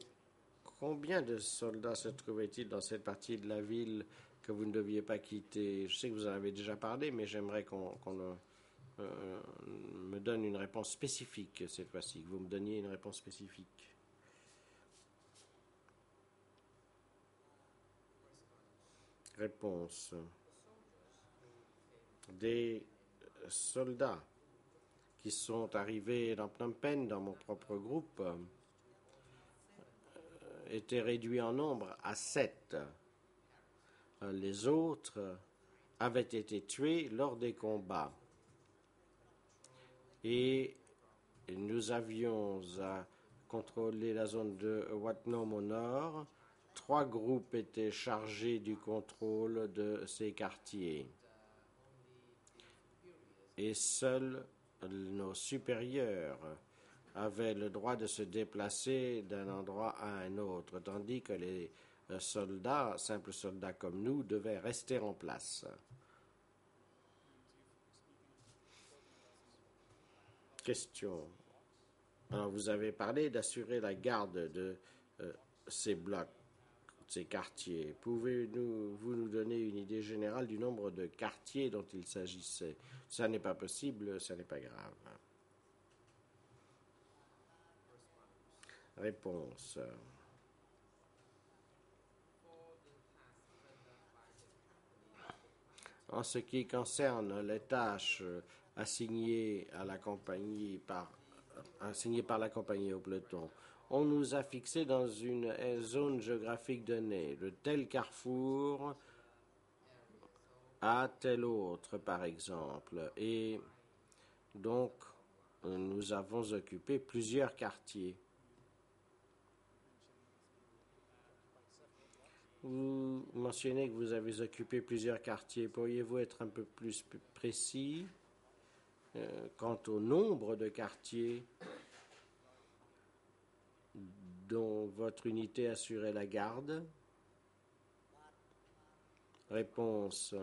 Combien de soldats se trouvaient-ils dans cette partie de la ville que vous ne deviez pas quitter? Je sais que vous en avez déjà parlé, mais j'aimerais qu'on me donne une réponse spécifique cette fois-ci, que vous me donniez une réponse spécifique. Réponse. Des soldats qui sont arrivés dans Phnom Penh, dans mon propre groupe, étaient réduits en nombre à 7. Les autres avaient été tués lors des combats. Et nous avions à contrôler la zone de Wat Nom au nord. 3 groupes étaient chargés du contrôle de ces quartiers. Et seuls nos supérieurs avaient le droit de se déplacer d'un endroit à un autre, tandis que les soldats, simples soldats comme nous, devaient rester en place. Question. Alors, vous avez parlé d'assurer la garde de ces blocs, ces quartiers. Pouvez-vous nous donner une idée générale du nombre de quartiers dont il s'agissait? Ça n'est pas possible, ça n'est pas grave. Réponse. En ce qui concerne les tâches assignées à la compagnie par la compagnie au peloton, on nous a fixé dans une zone géographique donnée, de tel carrefour à tel autre, par exemple. Et donc, nous avons occupé plusieurs quartiers. Vous mentionnez que vous avez occupé plusieurs quartiers. Pourriez-vous être un peu plus précis quant au nombre de quartiers dont votre unité assurait la garde? Réponse.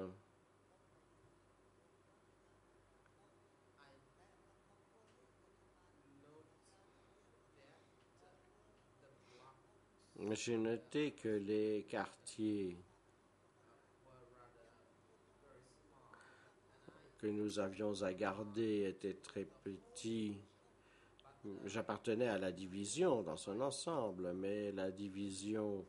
J'ai noté que les quartiers que nous avions à garder étaient très petits. J'appartenais à la division dans son ensemble, mais la division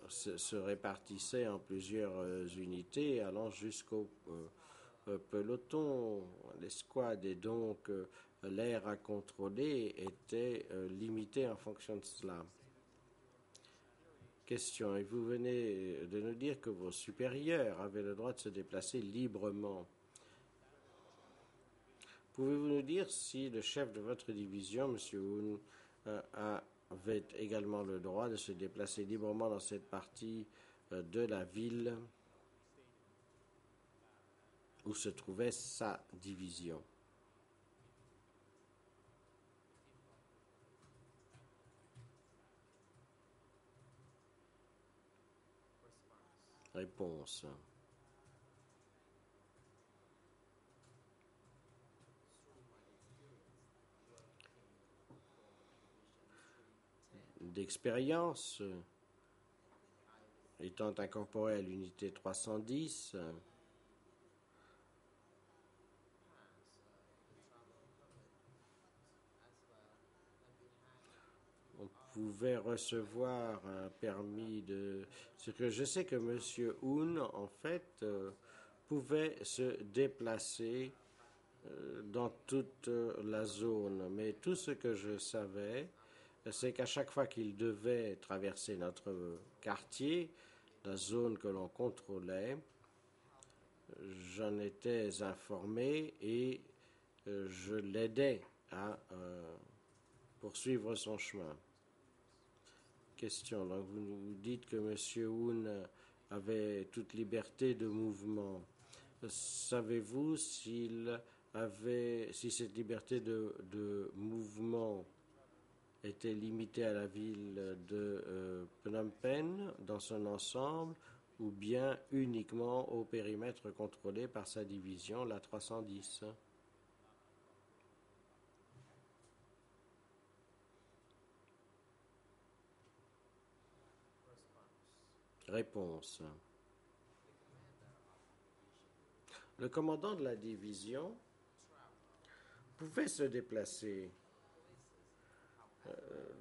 se répartissait en plusieurs unités allant jusqu'au peloton, l'escouade, et donc l'air à contrôler était limité en fonction de cela. Question. Et vous venez de nous dire que vos supérieurs avaient le droit de se déplacer librement. Pouvez-vous nous dire si le chef de votre division, M. Hoon, avait également le droit de se déplacer librement dans cette partie de la ville où se trouvait sa division? Réponse. D'expérience, étant incorporé à l'unité 310, on pouvait recevoir un permis de... C'est que je sais que M. Hoon, en fait, pouvait se déplacer dans toute la zone. Mais tout ce que je savais, c'est qu'à chaque fois qu'il devait traverser notre quartier, la zone que l'on contrôlait, j'en étais informé et je l'aidais à poursuivre son chemin. Question. Donc vous nous dites que M. Hoon avait toute liberté de mouvement. Savez-vous si cette liberté de mouvement était limitée à la ville de Phnom Penh dans son ensemble ou bien uniquement au périmètre contrôlé par sa division, la 310? Réponse. Le commandant de la division pouvait se déplacer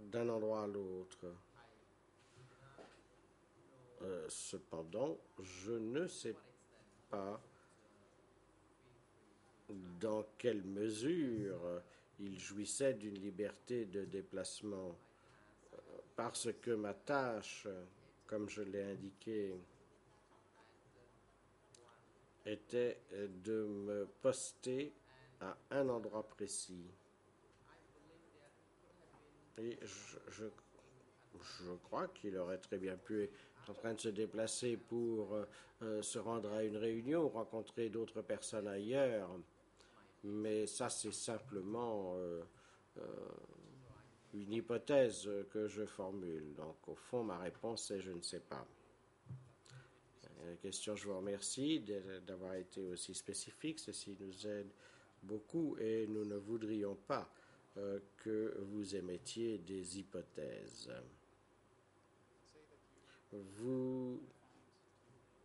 d'un endroit à l'autre. Cependant, je ne sais pas dans quelle mesure il jouissait d'une liberté de déplacement, parce que ma tâche, comme je l'ai indiqué, était de me poster à un endroit précis. Et je crois qu'il aurait très bien pu être en train de se déplacer pour se rendre à une réunion ou rencontrer d'autres personnes ailleurs. Mais ça, c'est simplement une hypothèse que je formule. Donc, au fond, ma réponse est je ne sais pas. Question, je vous remercie d'avoir été aussi spécifique. Ceci nous aide beaucoup et nous ne voudrions pas que vous émettiez des hypothèses. Vous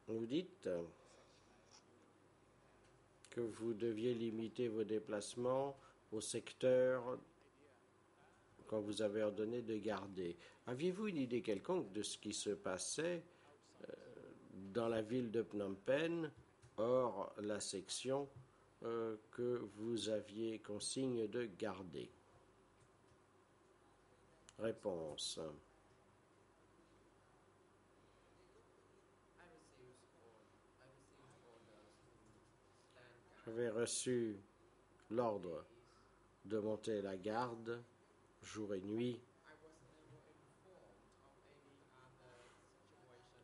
nous dites que vous deviez limiter vos déplacements au secteur quand vous avez ordonné de garder. Aviez-vous une idée quelconque de ce qui se passait dans la ville de Phnom Penh, hors la section que vous aviez consigne de garder? Réponse. J'avais reçu l'ordre de monter la garde jour et nuit.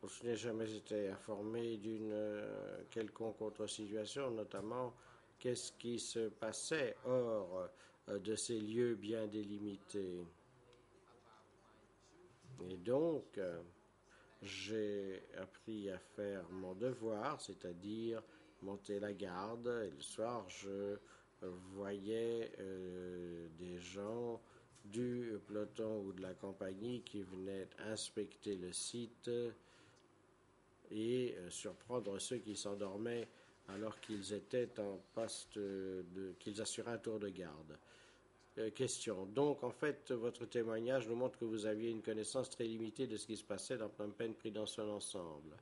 Je n'ai jamais été informé d'une quelconque autre situation, notamment qu'est-ce qui se passait hors de ces lieux bien délimités. Et donc, j'ai appris à faire mon devoir, c'est-à-dire monter la garde. Et le soir, je voyais des gens du peloton ou de la compagnie qui venaient inspecter le site et surprendre ceux qui s'endormaient alors qu'ils étaient en poste, qu'ils assuraient un tour de garde. Question. Donc, en fait, votre témoignage nous montre que vous aviez une connaissance très limitée de ce qui se passait dans Phnom Penh pris dans son ensemble.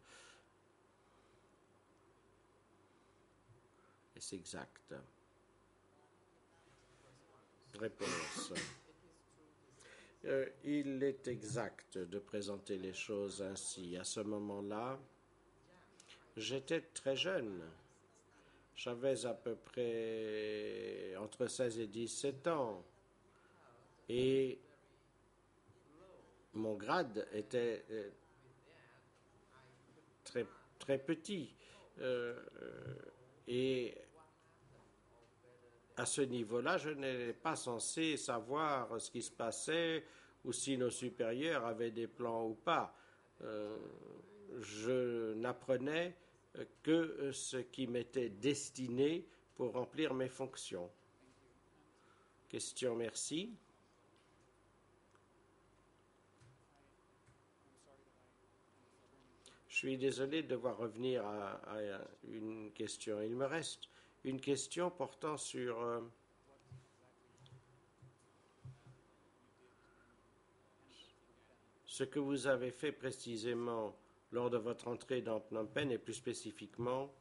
Est-ce exact? Réponse. Il est exact de présenter les choses ainsi. À ce moment-là, j'étais très jeune. J'avais à peu près entre 16 et 17 ans. Et mon grade était très, très petit. Et à ce niveau-là, je n'étais pas censé savoir ce qui se passait ou si nos supérieurs avaient des plans ou pas. Je n'apprenais que ce qui m'était destiné pour remplir mes fonctions. Question, merci. Je suis désolé de devoir revenir à une question. Il me reste une question portant sur ce que vous avez fait précisément lors de votre entrée dans Phnom Penh et plus spécifiquement,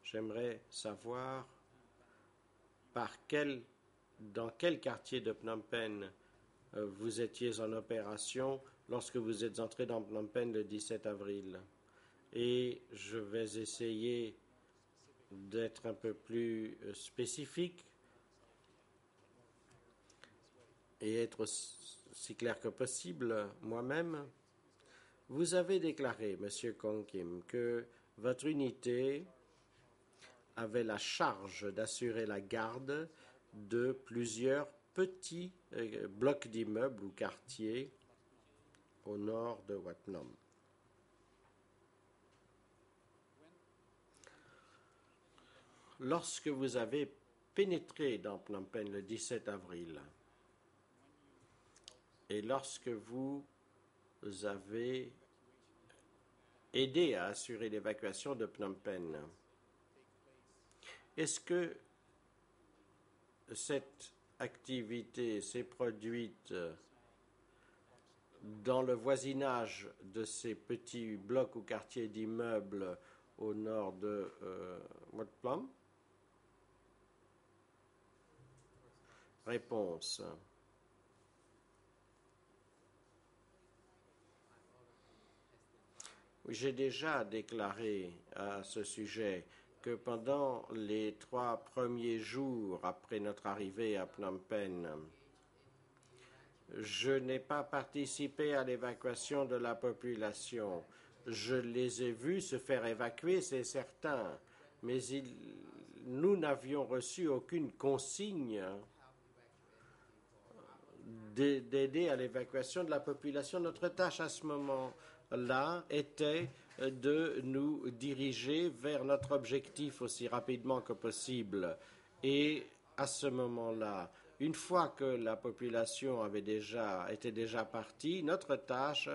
j'aimerais savoir dans quel quartier de Phnom Penh vous étiez en opération lorsque vous êtes entré dans Phnom Penh le 17 avril. Et je vais essayer d'être un peu plus spécifique et être aussi clair que possible moi-même. Vous avez déclaré, M. Kong Kim, que votre unité avait la charge d'assurer la garde de plusieurs petits blocs d'immeubles ou quartiers au nord de Wat Phnom. Lorsque vous avez pénétré dans Phnom Penh le 17 avril et lorsque vous avez aider à assurer l'évacuation de Phnom Penh. Est-ce que cette activité s'est produite dans le voisinage de ces petits blocs ou quartiers d'immeubles au nord de Wat Plum? Réponse. Oui, j'ai déjà déclaré à ce sujet que pendant les 3 premiers jours après notre arrivée à Phnom Penh, je n'ai pas participé à l'évacuation de la population. Je les ai vus se faire évacuer, c'est certain, mais nous n'avions reçu aucune consigne d'aider à l'évacuation de la population. Notre tâche à ce moment-là était de nous diriger vers notre objectif aussi rapidement que possible. Et à ce moment-là, une fois que la population était déjà partie, notre tâche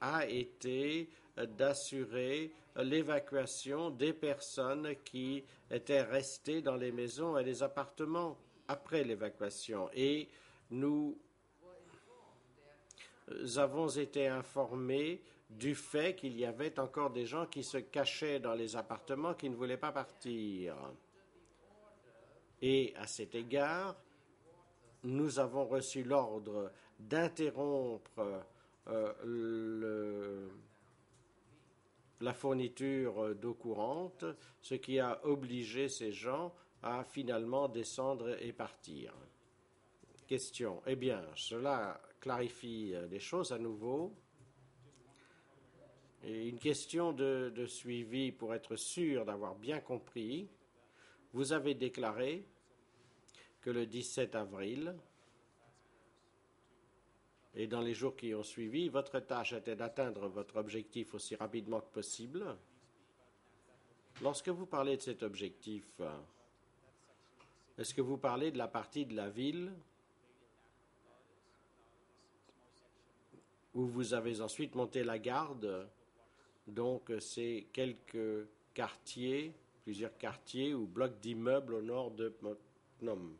a été d'assurer l'évacuation des personnes qui étaient restées dans les maisons et les appartements après l'évacuation. Et nous avons été informés du fait qu'il y avait encore des gens qui se cachaient dans les appartements, qui ne voulaient pas partir. Et à cet égard, nous avons reçu l'ordre d'interrompre la fourniture d'eau courante, ce qui a obligé ces gens à finalement descendre et partir. Question. Eh bien, cela clarifie les choses à nouveau. Et une question de suivi pour être sûr d'avoir bien compris. Vous avez déclaré que le 17 avril et dans les jours qui ont suivi, votre tâche était d'atteindre votre objectif aussi rapidement que possible. Lorsque vous parlez de cet objectif, est-ce que vous parlez de la partie de la ville où vous avez ensuite monté la garde? Donc, c'est quelques quartiers, plusieurs quartiers ou blocs d'immeubles au nord de Phnom.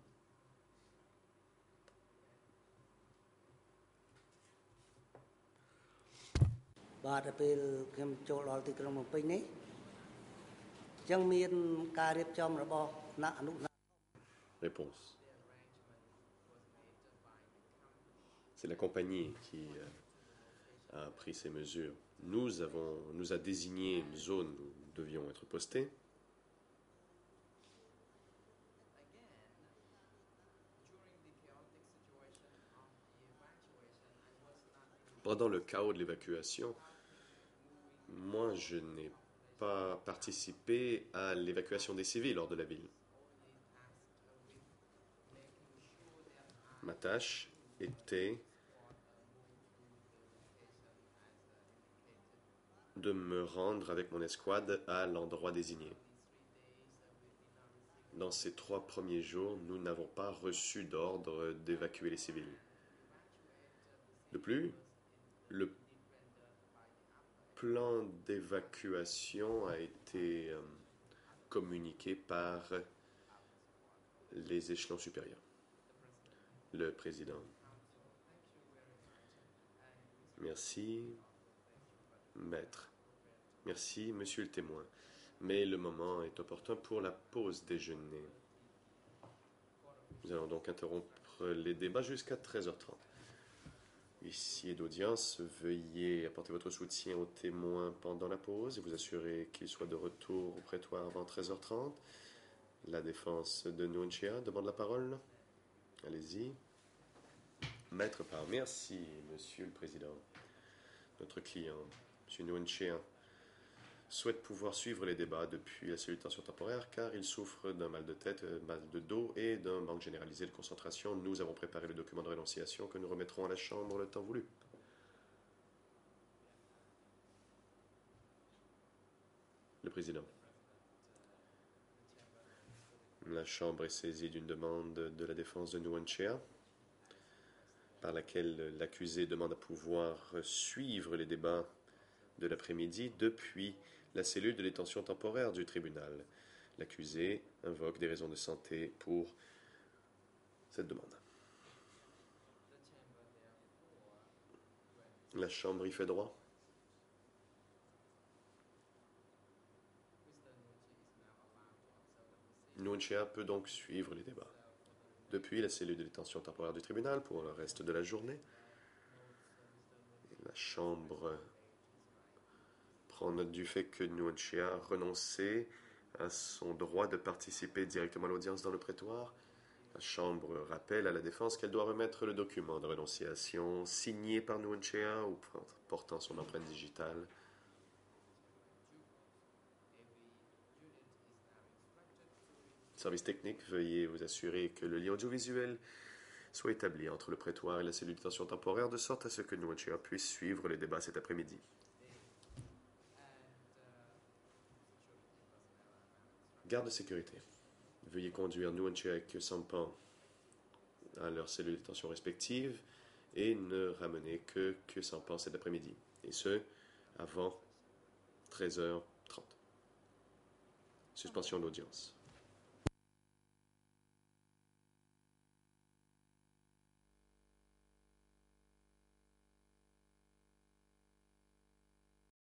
Réponse. C'est la compagnie qui a pris ces mesures. Nous a désigné une zone où nous devions être postés. Pendant le chaos de l'évacuation, moi, je n'ai pas participé à l'évacuation des civils hors de la ville. Ma tâche était de me rendre avec mon escouade à l'endroit désigné. Dans ces 3 premiers jours, nous n'avons pas reçu d'ordre d'évacuer les civils. De plus, le plan d'évacuation a été communiqué par les échelons supérieurs. Le président. Merci, maître. Merci, monsieur le témoin. Mais le moment est opportun pour la pause déjeuner. Nous allons donc interrompre les débats jusqu'à 13h30. Huissier d'audience, veuillez apporter votre soutien aux témoins pendant la pause et vous assurer qu'ils soient de retour au prétoire avant 13h30. La défense de Nguyen Chia demande la parole. Allez-y. Maître Parr, merci, monsieur le président. Notre client, monsieur Nguyen Chia, souhaite pouvoir suivre les débats depuis la salutation temporaire car il souffre d'un mal de tête, mal de dos et d'un manque généralisé de concentration. Nous avons préparé le document de rénonciation que nous remettrons à la Chambre le temps voulu. Le président. La Chambre est saisie d'une demande de la défense de Nguyen Chia par laquelle l'accusé demande à pouvoir suivre les débats de l'après-midi depuis la cellule de détention temporaire du tribunal. L'accusé invoque des raisons de santé pour cette demande. La Chambre y fait droit. Nguyen Chia peut donc suivre les débats depuis la cellule de détention temporaire du tribunal pour le reste de la journée. La Chambre prend note du fait que Nguyen Chia a renoncé à son droit de participer directement à l'audience dans le prétoire. La Chambre rappelle à la défense qu'elle doit remettre le document de renonciation signé par Nguyen Chia ou portant son empreinte digitale. Service technique, veuillez vous assurer que le lien audiovisuel soit établi entre le prétoire et la cellule de détention temporaire de sorte à ce que Nguyen Chia puisse suivre les débats cet après-midi. Garde de sécurité, veuillez conduire Nguyen Chia et Khieu Samphan à leur cellule de détention respective et ne ramener que Khieu Samphan cet après-midi, et ce, avant 13h30. Suspension d'audience.